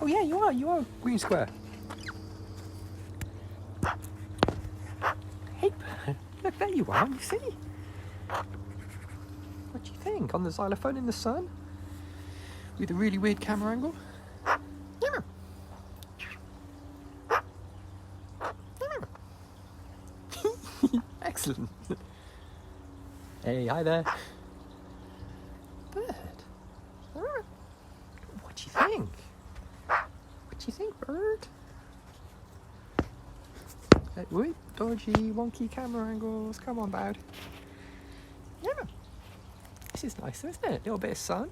Oh yeah, you are green square. Hey, look, there you are, you see? What do you think? On the xylophone in the sun? With a really weird camera angle? Excellent. Hey, hi there. Bird. What do you think? What do you think, bird? Wait, dodgy, wonky camera angles. Come on, bird. Yeah. This is nice, isn't it? A little bit of sun.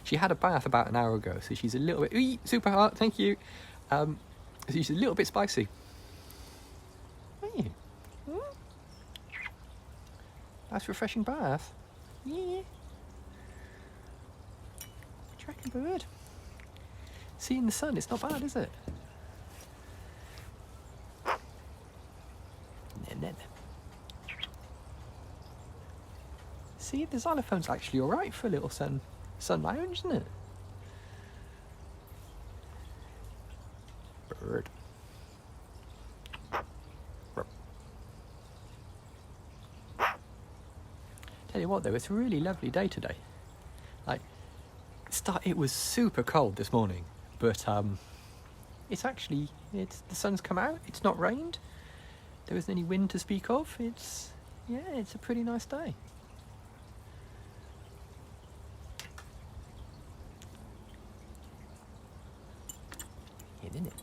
She had a bath about an hour ago, so she's a little bit... super hot, thank you. So she's a little bit spicy. Hey. Nice refreshing bath. Yeah. What do you reckon, bird? See, in the sun, it's not bad, is it? See, the xylophone's actually alright for a little sun lounge, isn't it? Bird. Tell you what though, it's a really lovely day today. Like, it was super cold this morning, but the sun's come out, it's not rained, there isn't any wind to speak of, it's a pretty nice day. Isn't it?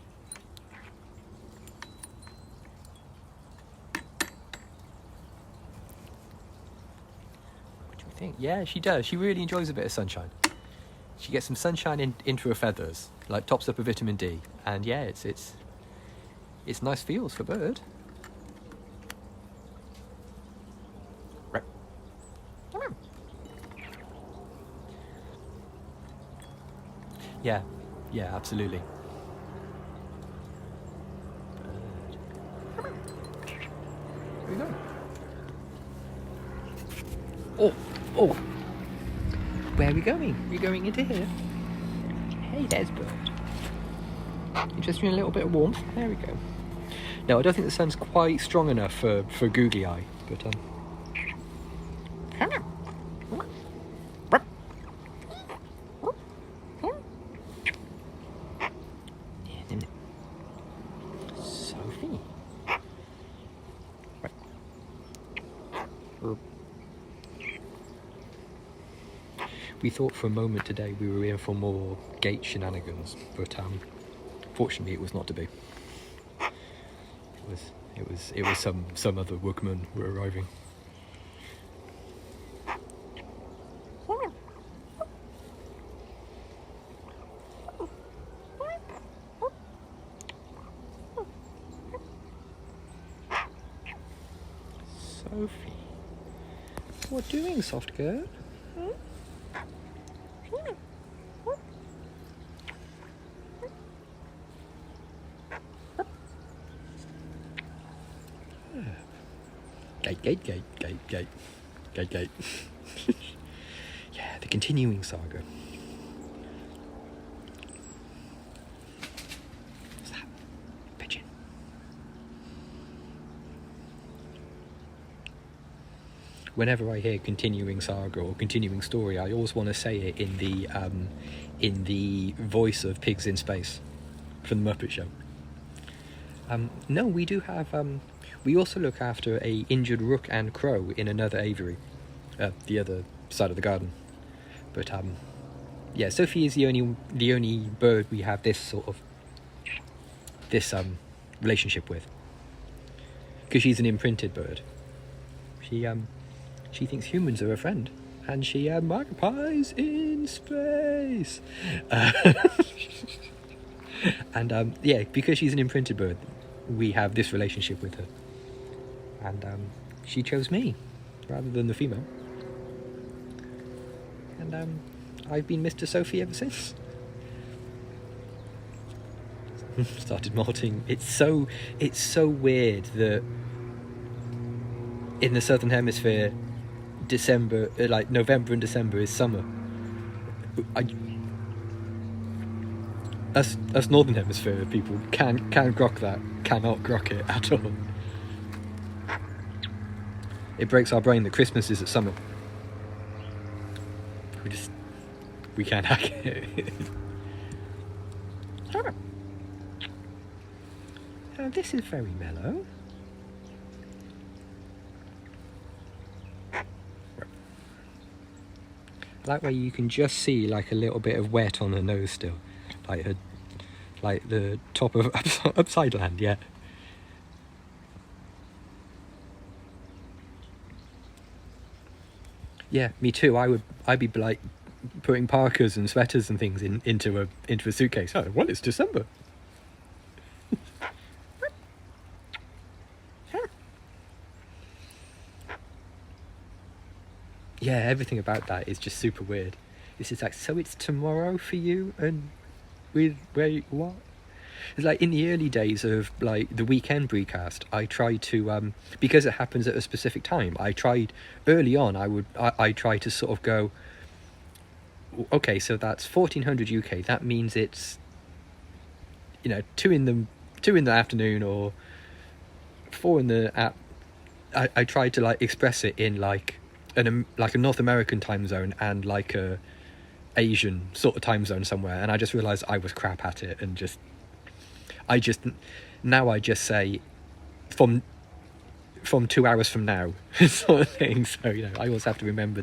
What do you think? Yeah, she does. She really enjoys a bit of sunshine. She gets some sunshine into her feathers, like tops up her vitamin D, and yeah, it's nice feels for bird. Right. Yeah, absolutely. Where are you going? Oh! Where are we going? We're going into here. Hey, there's bird. Just in a little bit of warmth. There we go. No, I don't think the sun's quite strong enough for googly eye, but Sophie. We thought for a moment today we were in for more gate shenanigans, but fortunately it was not to be. It was some other workmen were arriving. Sophie, what doing, soft girl? Gate. Yeah, the continuing saga. What's that? Pigeon. Whenever I hear continuing saga or continuing story, I always want to say it in the voice of Pigs in Space from the Muppet Show. No, we do have. We also look after a injured rook and crow in another aviary, the other side of the garden. But yeah, Sophie is the only bird we have this relationship with, because she's an imprinted bird. She thinks humans are her friend, and she magpies in space. And yeah, because she's an imprinted bird, we have this relationship with her. And she chose me rather than the female. And I've been Mr. Sophie ever since. Started molting. It's so weird that in the southern hemisphere, December, like November and December is summer. us Northern Hemisphere people can grok that, cannot grok it at all. It breaks our brain that Christmas is at summer. We can't hack it. This is very mellow. That way you can just see like a little bit of wet on her nose still, like the top of upside land. Yeah. Yeah, me too. I'd be like putting parkas and sweaters and things into a suitcase. Oh, well, it's December. Yeah, everything about that is just super weird. This is like, so it's tomorrow for you, and what? It's like in the early days of like the weekend Breecast, I tried to because it happens at a specific time. I tried early on. I tried to sort of go, okay, so that's 1400 UK. That means it's 2 in the afternoon or 4 in the. I tried to like express it in like a North American time zone and like a Asian sort of time zone somewhere, and I just realised I was crap at it, and I just say from 2 hours from now sort of thing. So I always have to remember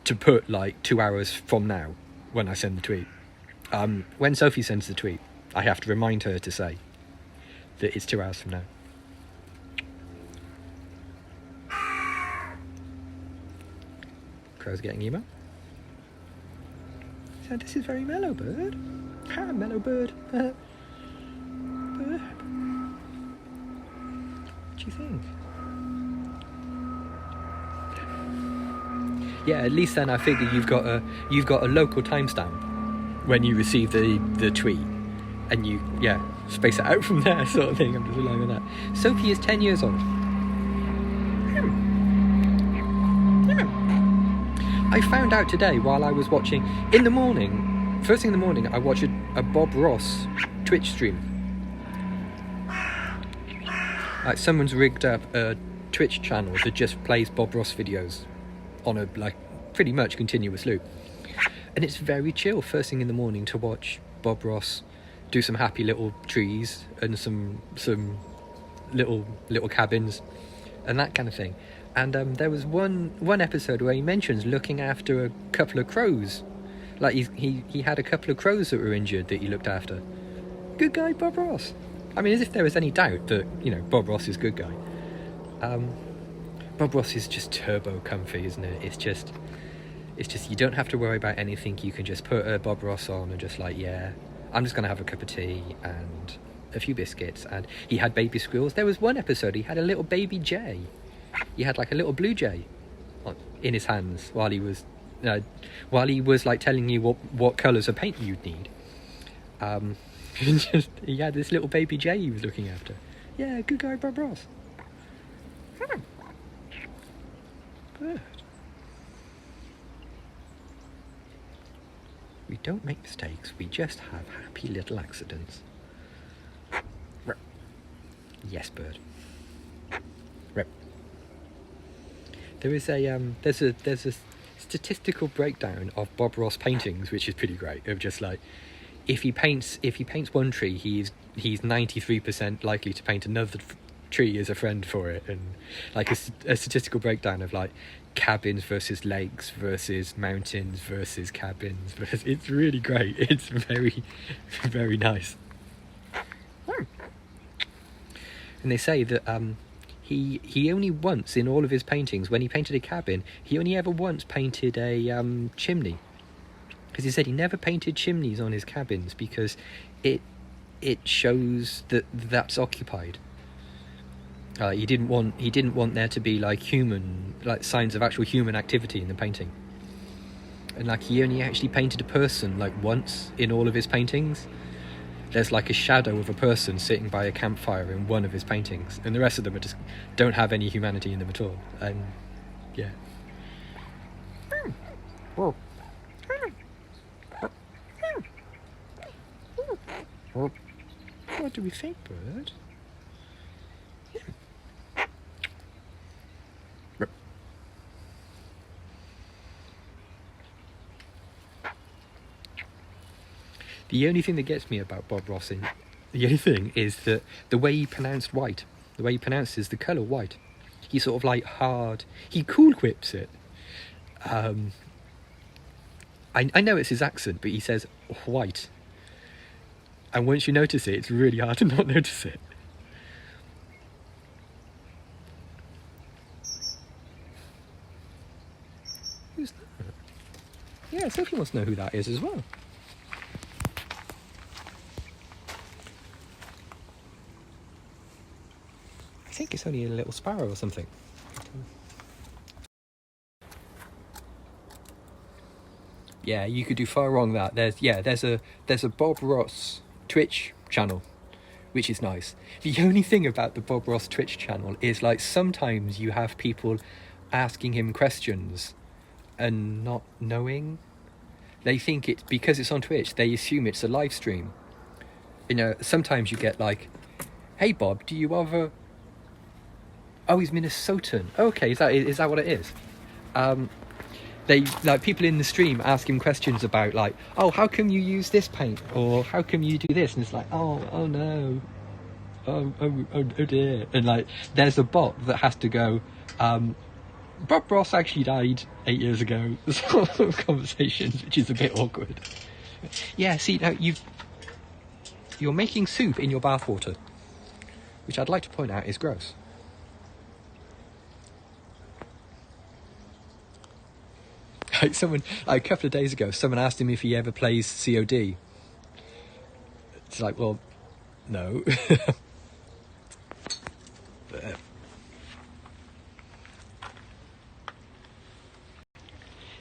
to put like 2 hours from now when I send the tweet. When Sophie sends the tweet, I have to remind her to say that it's 2 hours from now. Crow's getting emo. So this is very mellow, bird. Ah, mellow bird. Bird. What do you think? Yeah, at least then I figure you've got a local timestamp when you receive the tweet, and you space it out from there, sort of thing. I'm just relying on that. Sophie is 10 years old. I found out today while I was watching in the morning. First thing in the morning, I watched a Bob Ross Twitch stream. Like someone's rigged up a Twitch channel that just plays Bob Ross videos on a like pretty much continuous loop, and it's very chill first thing in the morning to watch Bob Ross do some happy little trees and some little cabins and that kind of thing. And there was one episode where he mentions looking after a couple of crows. Like he had a couple of crows that were injured that he looked after. Good guy, Bob Ross. I mean, as if there was any doubt that Bob Ross is good guy. Bob Ross is just turbo comfy, isn't it? It's just you don't have to worry about anything. You can just put a Bob Ross on and just like, yeah, I'm just gonna have a cup of tea and a few biscuits. And he had baby squirrels. There was one episode he had a little baby jay. He had like a little blue jay in his hands while he was like telling you what colours of paint you'd need. He had this little baby jay he was looking after. Yeah, good guy, Bob Ross. Good. We don't make mistakes. We just have happy little accidents. Yes, bird. There's a statistical breakdown of Bob Ross paintings, which is pretty great. Of just like, if he paints one tree, he's 93% likely to paint another tree as a friend for it, and like a statistical breakdown of like cabins versus lakes versus mountains versus cabins. It's really great. It's very, very nice. And they say that he only once in all of his paintings, when he painted a cabin, he only ever once painted a chimney. Because he said he never painted chimneys on his cabins because it shows that that's occupied. He didn't want there to be like signs of actual human activity in the painting. And like he only actually painted a person like once in all of his paintings. There's like a shadow of a person sitting by a campfire in one of his paintings, and the rest of them don't have any humanity in them at all. And yeah. What do we think, bird? The only thing that gets me about Bob Ross the only thing is that the way he pronounced white, the way he pronounces the colour white, he sort of like hard, he cool whips it. I know it's his accent, but he says white. And once you notice it, it's really hard to not notice it. Who's that? Yeah, Sophie wants to know who that is as well. I think it's only a little sparrow or something. Yeah, you could do far wrong that. There's a Bob Ross Twitch channel, which is nice. The only thing about the Bob Ross Twitch channel is like sometimes you have people asking him questions and not knowing. They think it's because it's on Twitch, they assume it's a live stream. You know, sometimes you get like, "Hey Bob, do you ever..." Oh, he's Minnesotan. Okay, is that what it is? They like people in the stream ask him questions about like, "Oh, how come you use this paint?" or "How come you do this?" And it's like, "Oh no, oh dear." And like, there's a bot that has to go, "Bob Ross actually died 8 years ago." Sort of conversations, which is a bit awkward. Yeah, see, now you're making soup in your bathwater, which I'd like to point out is gross. Like a couple of days ago, someone asked him if he ever plays COD. It's like, well, no. But,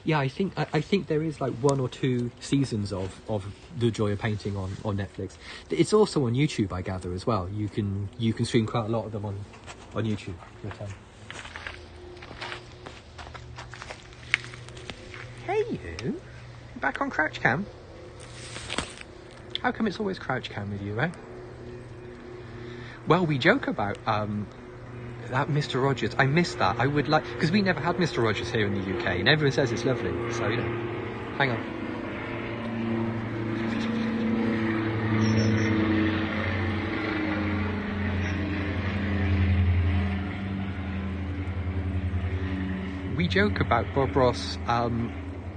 yeah, I think there is like 1 or 2 seasons of The Joy of Painting on Netflix. It's also on YouTube, I gather, as well. You can stream quite a lot of them on YouTube. But, hey you, back on Crouch Cam? How come it's always Crouch Cam with you, eh? Well, we joke about that Mr. Rogers. I miss that. I would like, because we never had Mr. Rogers here in the UK, and everyone says it's lovely. So, you know, hang on. We joke about Bob Ross.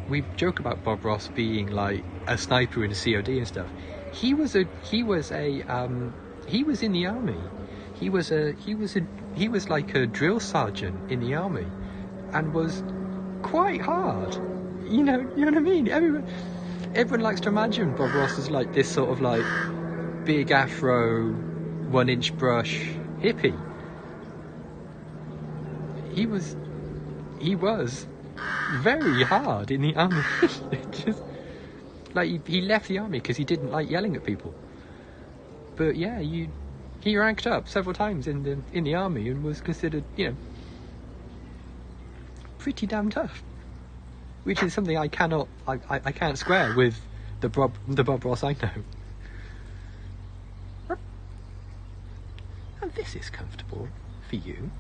We joke about Bob Ross being like a sniper in COD and stuff. He was in the army. He was like a drill sergeant in the army, and was quite hard. You know what I mean? Everyone likes to imagine Bob Ross as like this sort of like big afro, 1-inch brush hippie. He was very hard in the army. Just like he left the army because he didn't like yelling at people. But yeah, he ranked up several times in the army and was considered, you know, pretty damn tough. Which is something I can't square with the Bob Ross I know. And this is comfortable for you.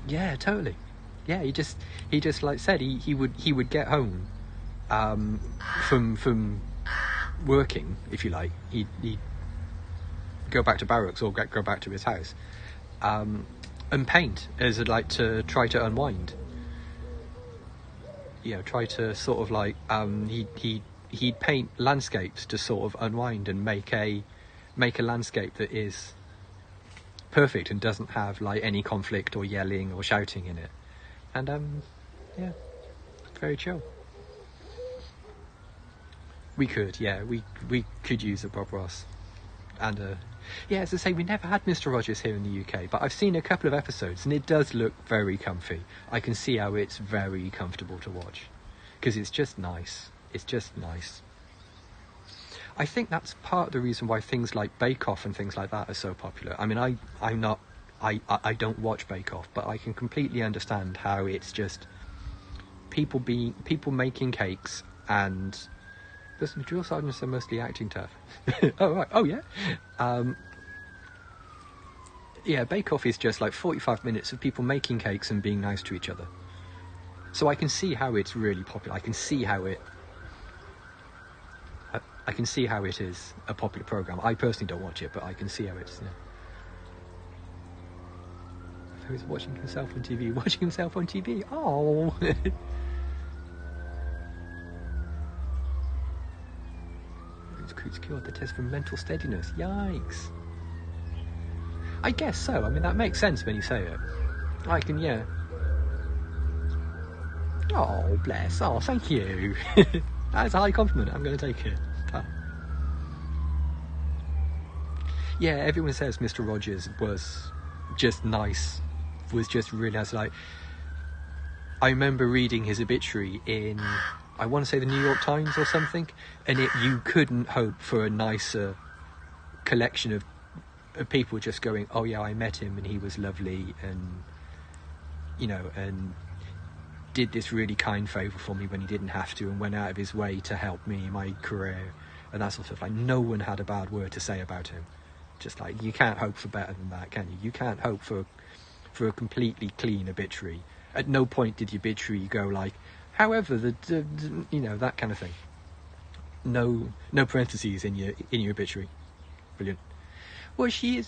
Yeah, totally. Yeah, he just like said he would get home from working, if you like. He'd go back to barracks or go back to his house and paint as like to try to unwind. You know, try to sort of like he'd paint landscapes to sort of unwind and make a landscape that is perfect and doesn't have like any conflict or yelling or shouting in it. And yeah, very chill. We could use a Bob Ross. And yeah, as I say, we never had Mr. Rogers here in the UK, but I've seen a couple of episodes and it does look very comfy. I can see how it's very comfortable to watch because it's just nice. It's just nice. I think that's part of the reason why things like Bake Off and things like that are so popular. I mean, I don't watch Bake Off, but I can completely understand how it's just people making cakes and The drill sergeants are mostly acting tough. Oh, right. Oh, yeah. Yeah, Bake Off is just like 45 minutes of people making cakes and being nice to each other. So I can see how it's really popular. I can see how it is a popular program. I personally don't watch it, but I can see how it's. So he's watching himself on TV. Watching himself on TV. Oh. Recruits cured the test for mental steadiness. Yikes. I guess so. I mean, that makes sense when you say it. I can, yeah. Oh, bless. Oh, thank you. That's a high compliment. I'm going to take it. Yeah, everyone says Mr. Rogers was just nice. Was just really nice. Like, I remember reading his obituary in, I want to say, the New York Times or something, and you couldn't hope for a nicer collection of people just going, oh yeah, I met him and he was lovely, and and did this really kind favour for me when he didn't have to, and went out of his way to help me in my career, and that sort of. Like, no one had a bad word to say about him. Just like, you can't hope for better than that, can you? You can't hope for a completely clean obituary. At no point did the obituary go like, however, that kind of thing. No parentheses in your obituary. Brilliant. Well, she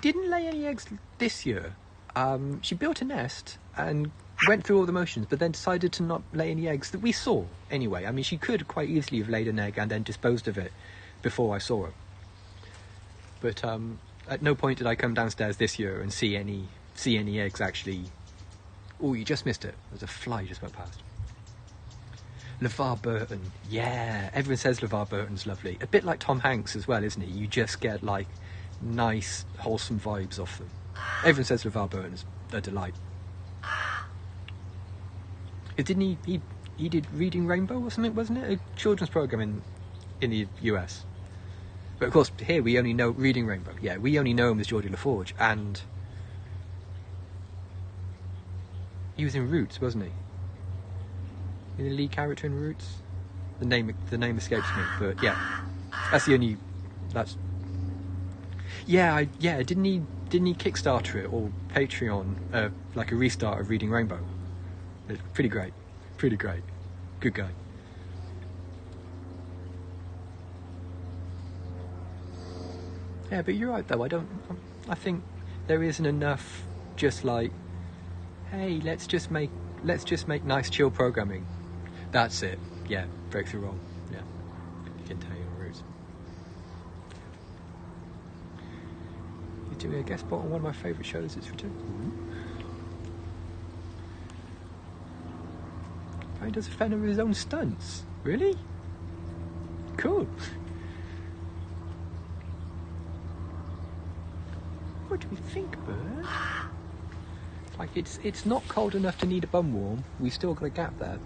didn't lay any eggs this year. She built a nest and went through all the motions, but then decided to not lay any eggs that we saw anyway. I mean, she could quite easily have laid an egg and then disposed of it before I saw her. But at no point did I come downstairs this year and see any eggs actually. Oh, you just missed it. There's a fly just went past. LeVar Burton, yeah, everyone says LeVar Burton's lovely. A bit like Tom Hanks as well, isn't he? You just get like nice, wholesome vibes off them. Everyone says LeVar Burton's a delight. Didn't he did Reading Rainbow or something, wasn't it? A children's program in the US. But of course, here we only know Reading Rainbow. Yeah, we only know him as Geordie LaForge, and he was in Roots, wasn't he? The lead character in Roots. The name escapes me, but yeah, Didn't he Kickstarter it or Patreon like a restart of Reading Rainbow? It's pretty great, good guy. Yeah, but you're right though. I think there isn't enough. Just like, hey, let's just make nice chill programming. That's it. Yeah, breakthrough role. Yeah, you can tell your roots. You're doing a guest spot on one of my favourite shows. It's returned. He does a fan of his own stunts. Really? Cool. What do we think, Bird? Like, it's not cold enough to need a bum warm. We've still got a gap there.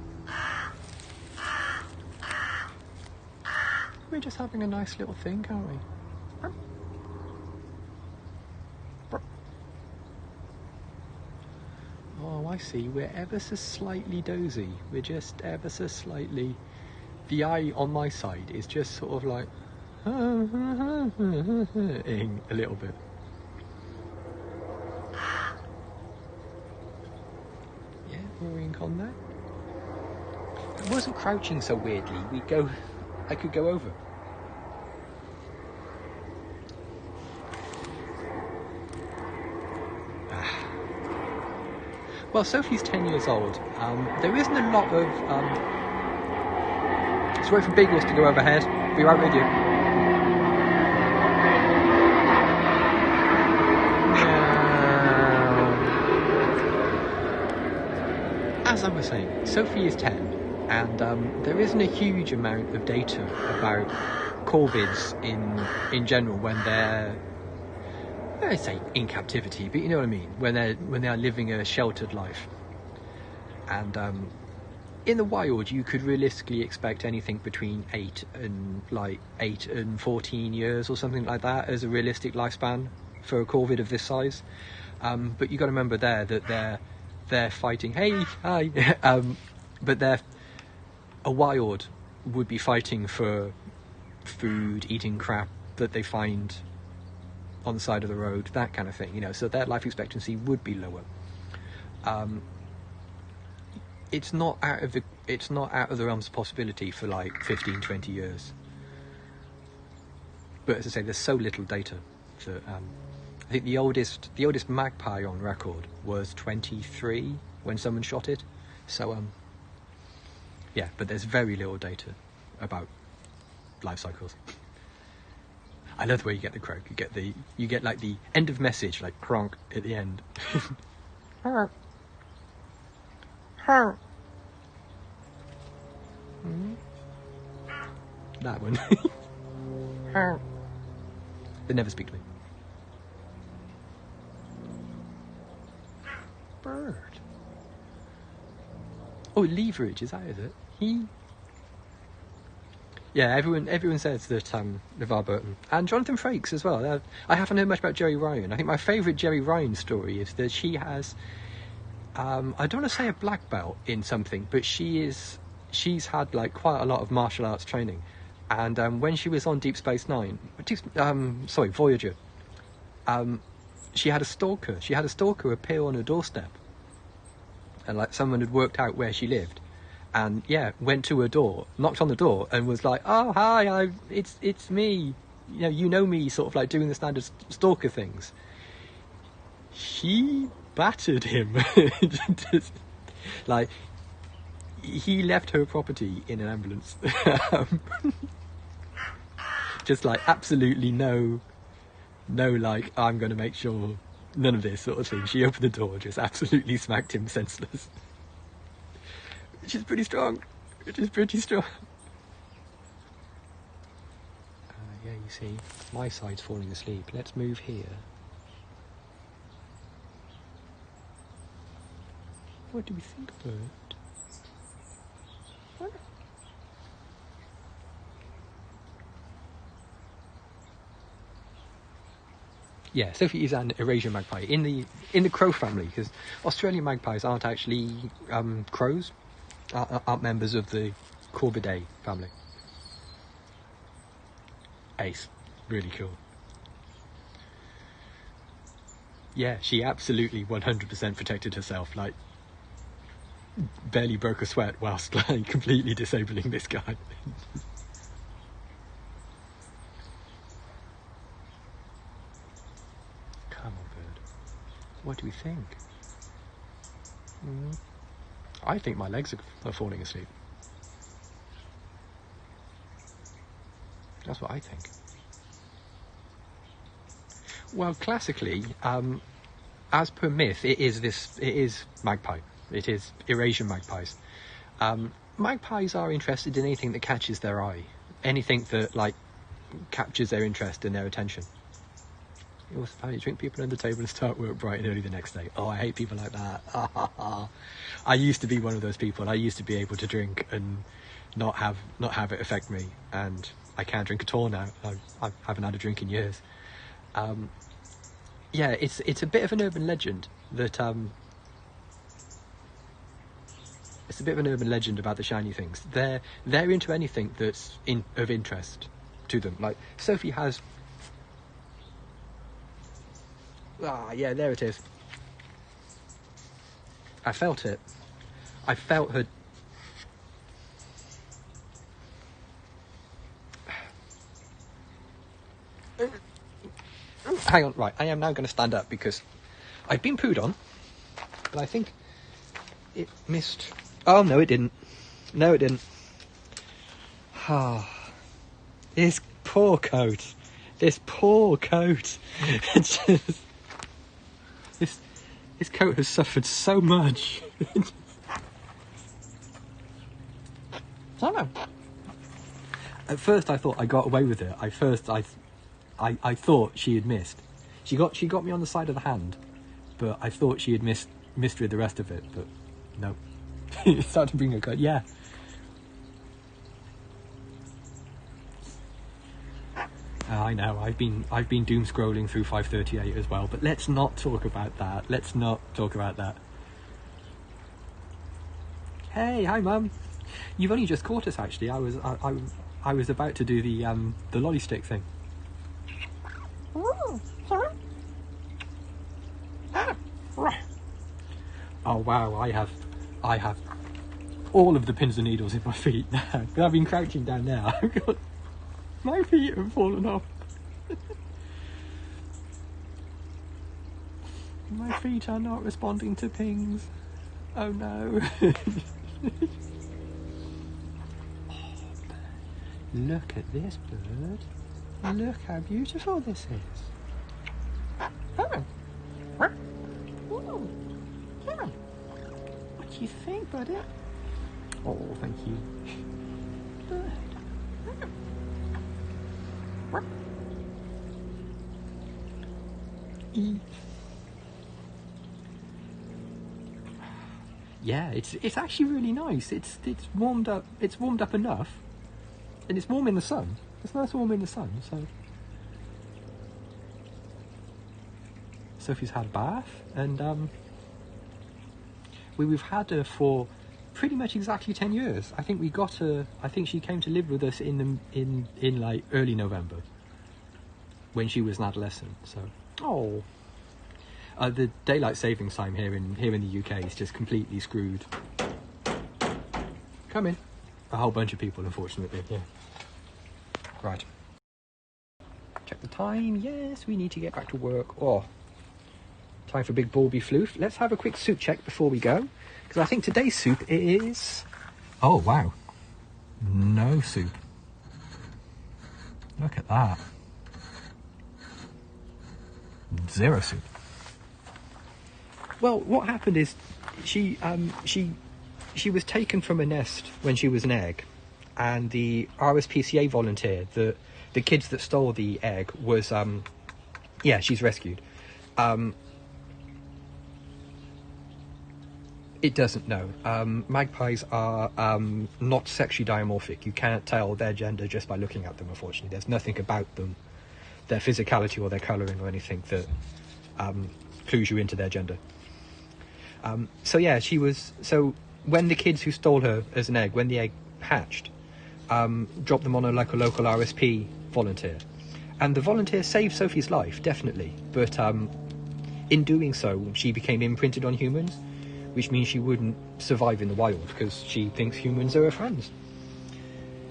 We're just having a nice little thing, aren't we? Oh, I see. We're ever so slightly dozy. We're just ever so slightly. The eye on my side is just sort of like a little bit. Yeah, worrying on that. It wasn't crouching so weirdly. I could go over. Well, Sophie's 10 years old. There isn't a lot of. Let's wait for Beagles to go overhead. Be right with you. As I was saying, Sophie is 10, and there isn't a huge amount of data about corvids in general when they're. I say in captivity, but you know what I mean. When they are living a sheltered life, and in the wild, you could realistically expect anything between 8 and 14 years or something like that as a realistic lifespan for a corvid of this size. But you got to remember there that they're fighting. Hey, hi. But they're a wild would be fighting for food, eating crap that they find on the side of the road, that kind of thing, you know, so their life expectancy would be lower. It's not out of the realms of possibility for like 15, 20 years. But as I say, there's so little data that I think the oldest magpie on record was 23 when someone shot it. So yeah, but there's very little data about life cycles. I love the way you get the croak. You get like the end of message, like cronk at the end. That one. They never speak to me. Bird. Oh, leverage, is it? Yeah, everyone says that LeVar Burton and Jonathan Frakes as well. I haven't heard much about Jerry Ryan. I think my favourite Jerry Ryan story is that she has, I don't want to say a black belt in something, but she's had like quite a lot of martial arts training. And when she was on Deep Space Nine, Voyager, she had a stalker. She had a stalker appear on her doorstep, and like someone had worked out where she lived. And yeah, went to her door, knocked on the door, and was like, "Oh, hi, it's me. You know me," sort of like doing the standard stalker things. She battered him, just, like he left her property in an ambulance. Just like absolutely no, like I'm going to make sure none of this sort of thing. She opened the door, just absolutely smacked him senseless. Which is pretty strong. Yeah, you see, my side's falling asleep. Let's move here. What do we think, bird? What? Yeah, Sophie is an Eurasian magpie in the crow family, because Australian magpies aren't actually crows. Aren't members of the Corvidae family. Ace. Really cool. Yeah, she absolutely 100% protected herself, like barely broke a sweat whilst like completely disabling this guy. Come on, bird. What do we think? I think my legs are falling asleep. That's what I think. Well, classically, as per myth, it is magpie. It is Eurasian magpies. Magpies are interested in anything that catches their eye, anything that like captures their interest and their attention. You also apparently drink people under the table and start work bright and early the next day. Oh, I hate people like that. I used to be one of those people. I used to be able to drink and not have it affect me, and I can't drink at all now. I haven't had a drink in years. Yeah, it's a bit of an urban legend that it's a bit of an urban legend about the shiny things. They're into anything that's of interest to them. Like Sophie has. Yeah, there it is. I felt it. I felt her. Hang on, right, I am now going to stand up because I've been pooed on, but I think it missed. Oh, no, it didn't. No, it didn't. This poor coat. This poor coat. It's just... This coat has suffered so much. I don't know. At first I thought I got away with it. I thought she had missed. She got me on the side of the hand, but I thought she had missed with the rest of it, but no. It started to bring her coat. Yeah. I know, I've been doom scrolling through 538 as well, but let's not talk about that. Let's not talk about that. Hey, hi mum. You've only just caught us, actually. I was about to do the lolly stick thing. Oh wow, I have all of the pins and needles in my feet now. I've been crouching down there. I've got, my feet have fallen off. My feet are not responding to pings. Oh no. Look at this bird. Look how beautiful this is. What do you think, buddy? Oh, thank you. Bird. Yeah, it's actually really nice. It's warmed up. It's warmed up enough, and it's warm in the sun. It's nice warm in the sun. So Sophie's had a bath, and we've had her for pretty much exactly 10 years. I think we got her. I think she came to live with us in like early November when she was an adolescent. So the daylight savings time here in the UK is just completely screwed. Come in. A whole bunch of people, unfortunately. Yeah. Right. Check the time. Yes, we need to get back to work. Oh, time for Big Balby Floof. Let's have a quick soup check before we go, because I think today's soup is... Oh, wow. No soup. Look at that. Zero soup. Well, what happened is she was taken from a nest when she was an egg, and the RSPCA volunteer, the kids that stole the egg, was she's rescued. It doesn't know. Magpies are not sexually dimorphic. You can't tell their gender just by looking at them, unfortunately. There's nothing about them, their physicality or their colouring or anything, that clues you into their gender. So when the kids who stole her as an egg, when the egg hatched, dropped them on a local RSP volunteer. And the volunteer saved Sophie's life, definitely. But in doing so, she became imprinted on humans, which means she wouldn't survive in the wild because she thinks humans are her friends.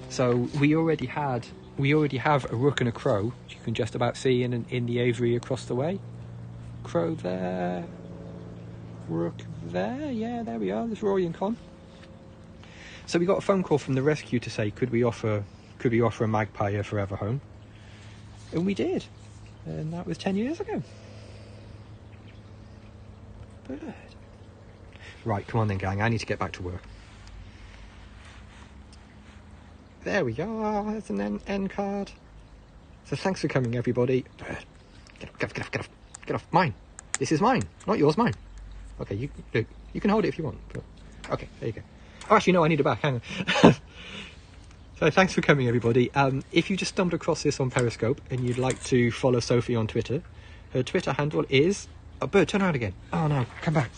So we already have a rook and a crow, which you can just about see in the aviary across the way. Crow there, rook there, yeah, there we are. There's Rory and Con. So we got a phone call from the rescue to say, could we offer a magpie a forever home? And we did, and that was 10 years ago. Bird. Right, come on then, gang. I need to get back to work. There we are. There's an end card. So thanks for coming, everybody. Bird. Get off. Mine. This is mine, not yours. Mine. Okay, you can hold it if you want. But, okay, there you go. Oh, actually, no, I need it back. Hang on. So thanks for coming, everybody. If you just stumbled across this on Periscope and you'd like to follow Sophie on Twitter, her Twitter handle is... Oh, Bird, turn around again. Oh, no, come back.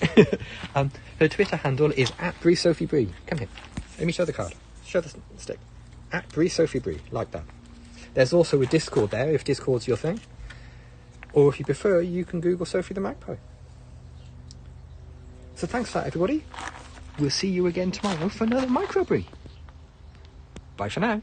Her Twitter handle is @BreeSophieBree. Come here. Let me show the card. Show the stick. @BreeSophieBree, like that. There's also a Discord there, if Discord's your thing. Or if you prefer, you can Google Sophie the Magpie. So thanks for that, everybody. We'll see you again tomorrow for another microbrew. Bye for now.